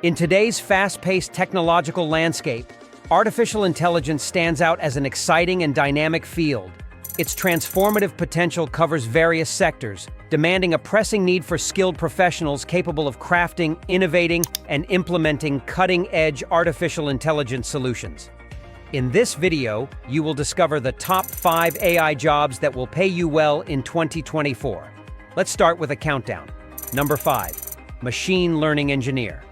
In today's fast-paced technological landscape, artificial intelligence stands out as an exciting and dynamic field. Its transformative potential covers various sectors, demanding a pressing need for skilled professionals capable of crafting, innovating, and implementing cutting-edge artificial intelligence solutions. In this video, you will discover the top 5 AI jobs that will pay you well in 2024. Let's start with a countdown. Number 5. Machine learning engineer.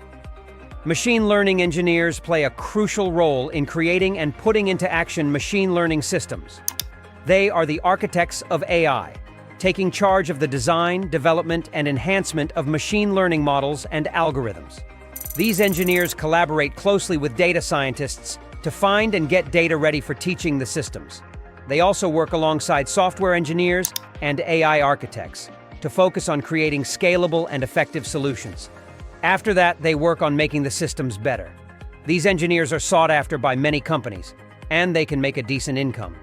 Machine learning engineers play a crucial role in creating and putting into action machine learning systems. They are the architects of AI, taking charge of the design, development, and enhancement of machine learning models and algorithms. These engineers collaborate closely with data scientists to find and get data ready for teaching the systems. They also work alongside software engineers and AI architects to focus on creating scalable and effective solutions. After that, they work on making the systems better. These engineers are sought after by many companies, and they can make a decent income.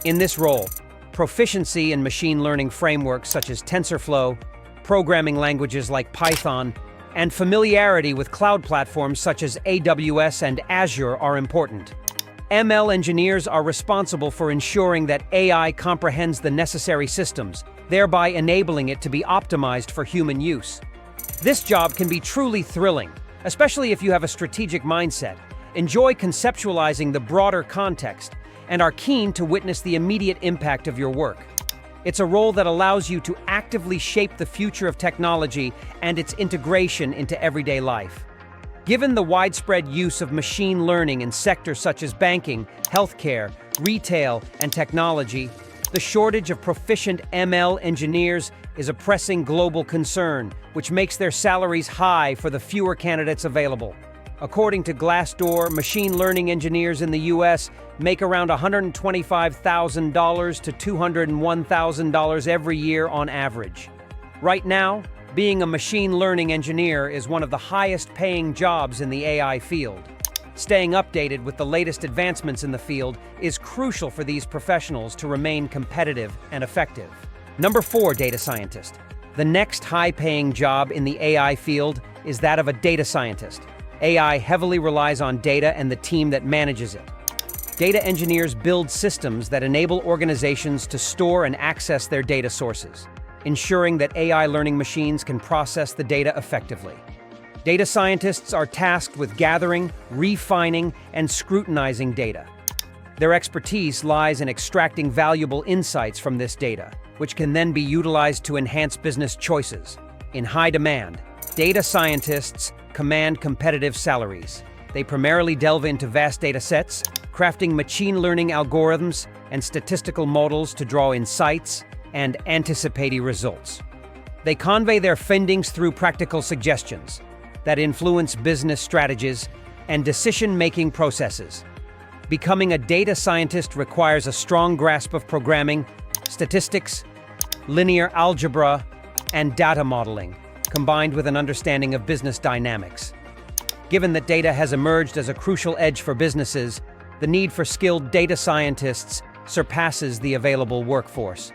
In this role, proficiency in machine learning frameworks such as TensorFlow, programming languages like Python, and familiarity with cloud platforms such as AWS and Azure are important. ML engineers are responsible for ensuring that AI comprehends the necessary systems, thereby enabling it to be optimized for human use. This job can be truly thrilling, especially if you have a strategic mindset, enjoy conceptualizing the broader context, and are keen to witness the immediate impact of your work. It's a role that allows you to actively shape the future of technology and its integration into everyday life. Given the widespread use of machine learning in sectors such as banking, healthcare, retail, and technology, the shortage of proficient ML engineers is a pressing global concern, which makes their salaries high for the fewer candidates available. According to Glassdoor, machine learning engineers in the US make around $125,000 to $201,000 every year on average. Right now, being a machine learning engineer is one of the highest-paying jobs in the AI field. Staying updated with the latest advancements in the field is crucial for these professionals to remain competitive and effective. Number 4, data scientist. The next high-paying job in the AI field is that of a data scientist. AI heavily relies on data and the team that manages it. Data engineers build systems that enable organizations to store and access their data sources, ensuring that AI learning machines can process the data effectively. Data scientists are tasked with gathering, refining, and scrutinizing data. Their expertise lies in extracting valuable insights from this data, which can then be utilized to enhance business choices. In high demand, data scientists command competitive salaries. They primarily delve into vast data sets, crafting machine learning algorithms and statistical models to draw insights and anticipate results. They convey their findings through practical suggestions that influence business strategies and decision-making processes. Becoming a data scientist requires a strong grasp of programming, statistics, linear algebra, and data modeling, combined with an understanding of business dynamics. Given that data has emerged as a crucial edge for businesses, the need for skilled data scientists surpasses the available workforce.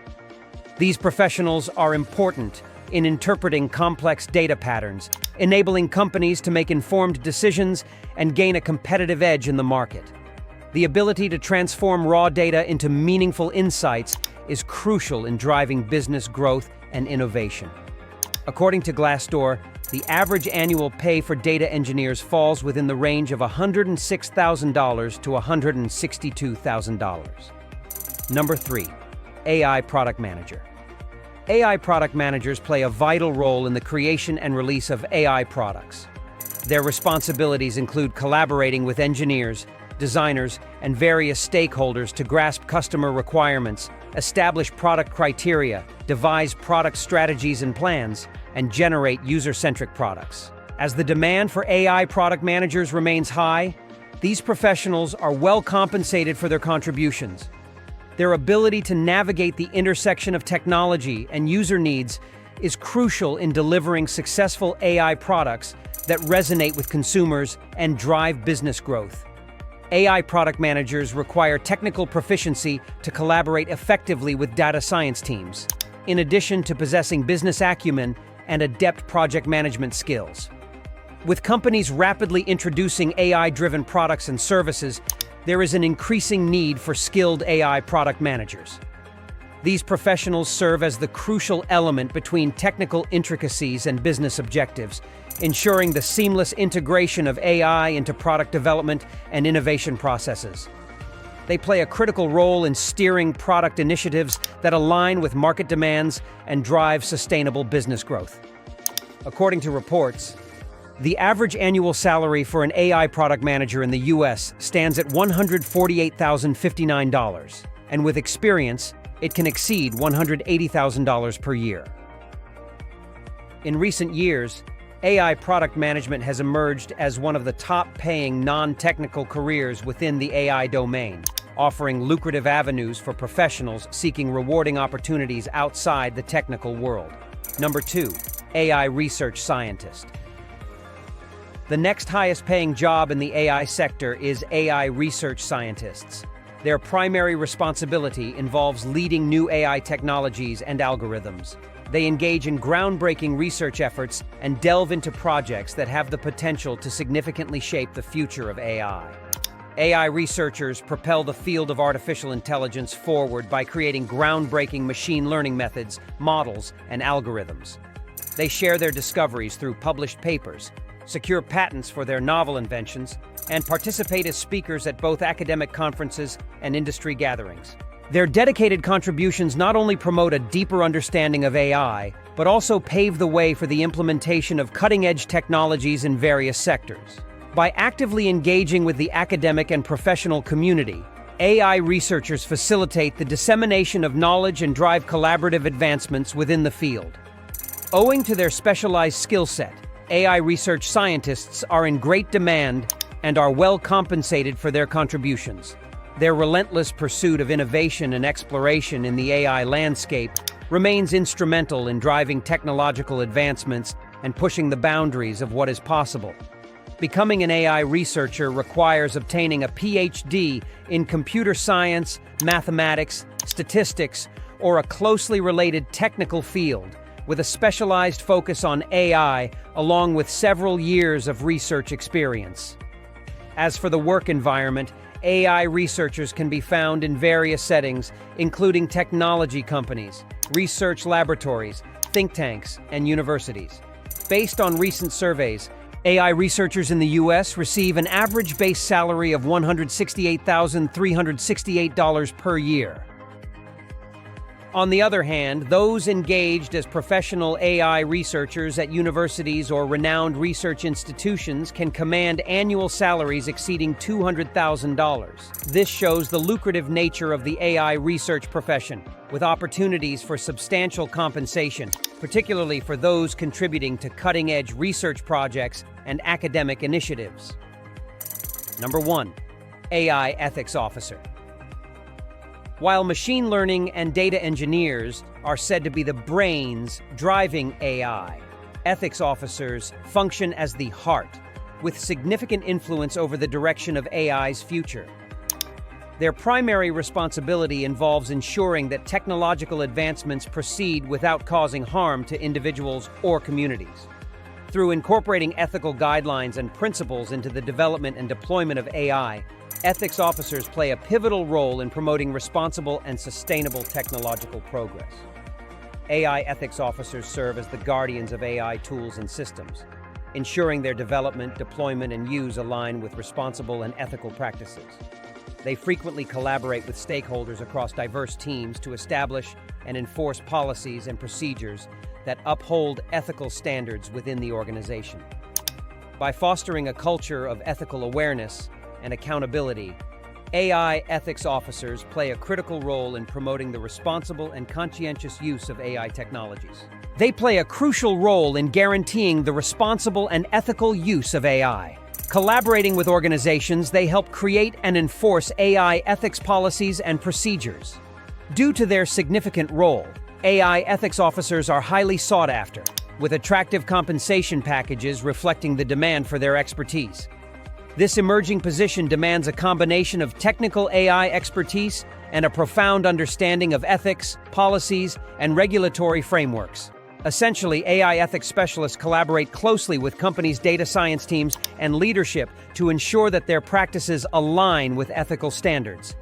These professionals are important in interpreting complex data patterns, enabling companies to make informed decisions and gain a competitive edge in the market. The ability to transform raw data into meaningful insights is crucial in driving business growth and innovation. According to Glassdoor, the average annual pay for data engineers falls within the range of $106,000 to $162,000. Number 3, AI product manager. AI product managers play a vital role in the creation and release of AI products. Their responsibilities include collaborating with engineers, designers, and various stakeholders to grasp customer requirements, establish product criteria, devise product strategies and plans, and generate user-centric products. As the demand for AI product managers remains high, these professionals are well compensated for their contributions. Their ability to navigate the intersection of technology and user needs is crucial in delivering successful AI products that resonate with consumers and drive business growth. AI product managers require technical proficiency to collaborate effectively with data science teams, in addition to possessing business acumen and adept project management skills. With companies rapidly introducing AI-driven products and services, there is an increasing need for skilled AI product managers. These professionals serve as the crucial element between technical intricacies and business objectives, ensuring the seamless integration of AI into product development and innovation processes. They play a critical role in steering product initiatives that align with market demands and drive sustainable business growth. According to reports, the average annual salary for an AI product manager in the US stands at $148,059, and with experience, it can exceed $180,000 per year. In recent years, AI product management has emerged as one of the top-paying non-technical careers within the AI domain, offering lucrative avenues for professionals seeking rewarding opportunities outside the technical world. Number 2, AI research scientist. The next highest-paying job in the AI sector is AI research scientists. Their primary responsibility involves leading new AI technologies and algorithms. They engage in groundbreaking research efforts and delve into projects that have the potential to significantly shape the future of AI. AI researchers propel the field of artificial intelligence forward by creating groundbreaking machine learning methods, models, and algorithms. They share their discoveries through published papers, secure patents for their novel inventions, and participate as speakers at both academic conferences and industry gatherings. Their dedicated contributions not only promote a deeper understanding of AI, but also pave the way for the implementation of cutting-edge technologies in various sectors. By actively engaging with the academic and professional community, AI researchers facilitate the dissemination of knowledge and drive collaborative advancements within the field. Owing to their specialized skill set, AI research scientists are in great demand and are well compensated for their contributions. Their relentless pursuit of innovation and exploration in the AI landscape remains instrumental in driving technological advancements and pushing the boundaries of what is possible. Becoming an AI researcher requires obtaining a PhD in computer science, mathematics, statistics, or a closely related technical field, with a specialized focus on AI, along with several years of research experience. As for the work environment, AI researchers can be found in various settings, including technology companies, research laboratories, think tanks, and universities. Based on recent surveys, AI researchers in the US receive an average base salary of $168,368 per year. On the other hand, those engaged as professional AI researchers at universities or renowned research institutions can command annual salaries exceeding $200,000. This shows the lucrative nature of the AI research profession, with opportunities for substantial compensation, particularly for those contributing to cutting-edge research projects and academic initiatives. Number 1, AI ethics officer. While machine learning and data engineers are said to be the brains driving AI, ethics officers function as the heart, with significant influence over the direction of AI's future. Their primary responsibility involves ensuring that technological advancements proceed without causing harm to individuals or communities. Through incorporating ethical guidelines and principles into the development and deployment of AI, ethics officers play a pivotal role in promoting responsible and sustainable technological progress. AI ethics officers serve as the guardians of AI tools and systems, ensuring their development, deployment, and use align with responsible and ethical practices. They frequently collaborate with stakeholders across diverse teams to establish and enforce policies and procedures that uphold ethical standards within the organization. By fostering a culture of ethical awareness and accountability, AI ethics officers play a critical role in promoting the responsible and conscientious use of AI technologies. They play a crucial role in guaranteeing the responsible and ethical use of AI. Collaborating with organizations, they help create and enforce AI ethics policies and procedures. Due to their significant role, AI ethics officers are highly sought after, with attractive compensation packages reflecting the demand for their expertise. This emerging position demands a combination of technical AI expertise and a profound understanding of ethics, policies, and regulatory frameworks. Essentially, AI ethics specialists collaborate closely with companies' data science teams and leadership to ensure that their practices align with ethical standards.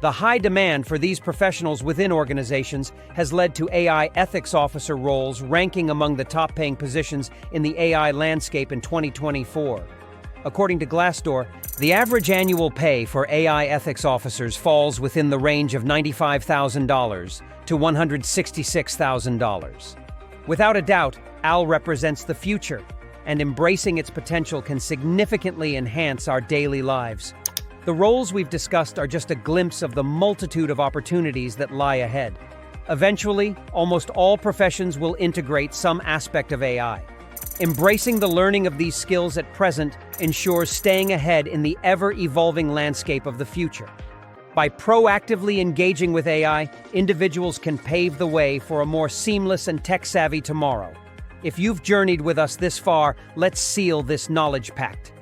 The high demand for these professionals within organizations has led to AI ethics officer roles ranking among the top-paying positions in the AI landscape in 2024. According to Glassdoor, the average annual pay for AI ethics officers falls within the range of $95,000 to $166,000. Without a doubt, AI represents the future, and embracing its potential can significantly enhance our daily lives. The roles we've discussed are just a glimpse of the multitude of opportunities that lie ahead. Eventually, almost all professions will integrate some aspect of AI. Embracing the learning of these skills at present ensures staying ahead in the ever-evolving landscape of the future. By proactively engaging with AI, individuals can pave the way for a more seamless and tech-savvy tomorrow. If you've journeyed with us this far, let's seal this knowledge pact.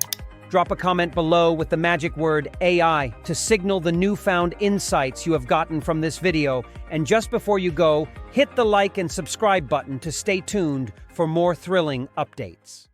Drop a comment below with the magic word AI to signal the newfound insights you have gotten from this video. And just before you go, hit the like and subscribe button to stay tuned for more thrilling updates.